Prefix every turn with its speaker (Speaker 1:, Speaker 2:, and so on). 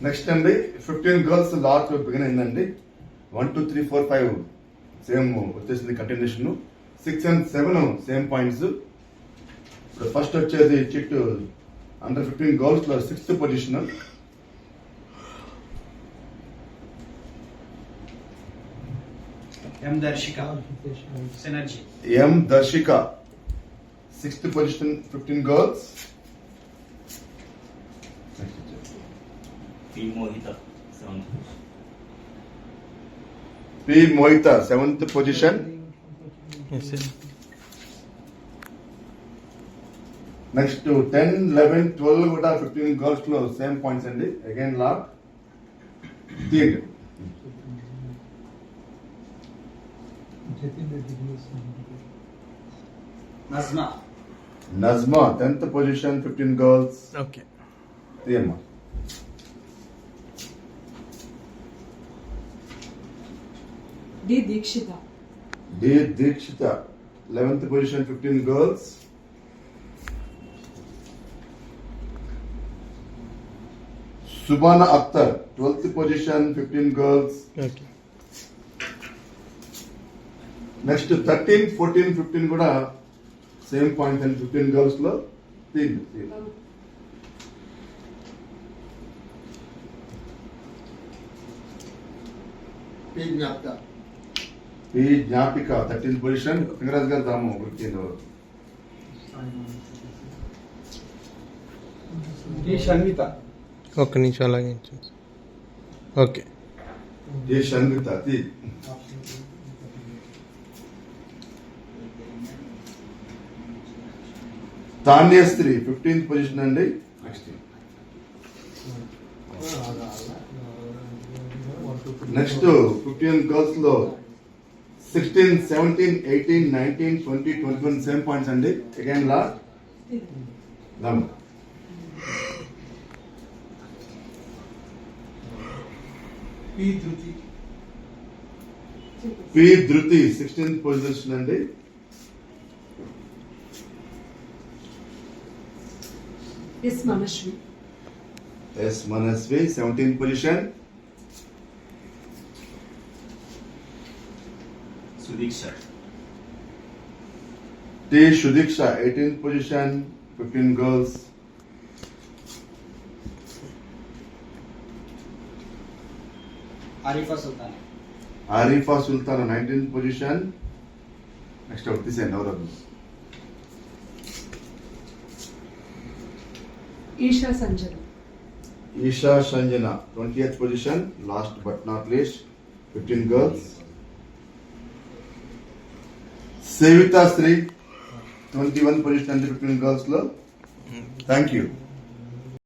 Speaker 1: Next అండి 15 girls lot begin అయిందండి. 1 2 3 4 5 same వచ్చేసింది కంటిన్యూషన్. 6 and 7 same points. ఇప్పుడు ఫస్ట్ వచ్చేది చిట్టు అండర్ 15 గర్ల్స్ లో 6th position.
Speaker 2: M Darshika synergy.
Speaker 1: M Darshika 6th position 15 girls.
Speaker 3: P Mohitha
Speaker 1: 7th position. Next 10, 11, 12 కూడా 15 girls లో same points అండి. అగైన్ లాట్ తీయండి. Najma 10th position 15 girls.
Speaker 4: Okay
Speaker 1: తీయమ్మా.
Speaker 5: D Dikshitha
Speaker 1: 11th position 15 girls. Subhana Akhtar 12th position 15 girls.
Speaker 4: Okay
Speaker 1: next 13, 14, 15 కూడా same point and 15 girls లో తీయండి. P జ్ఞాపిక 13th position. పింగరాజ్ గారు దాము
Speaker 2: షన్విత.
Speaker 4: ఒక్క నిమిషం అలాగే ఓకే
Speaker 1: ఏ షన్విత తీ. తాన్యశ్రీ 15th పొజిషన్ అండి. నెక్స్ట్ 15 గర్ల్స్ లో 16, 17, 18, 19, 20, 21 సేమ్ పాయింట్స్ అండి. Again last P Dhruti 16th position అండి.
Speaker 5: S Manaswi
Speaker 1: 17th position.
Speaker 3: Sudeeksha
Speaker 1: T Sudeeksha 18th position 15 girls. Arifa Sultan 19th position. Next ఒకటి తీసేయండి ఎవరు.
Speaker 5: Esha Sanjana
Speaker 1: 20th position. Last but not least 15 girls. Sevitha Sri 21 position అండి 15 girls లో. Thank you.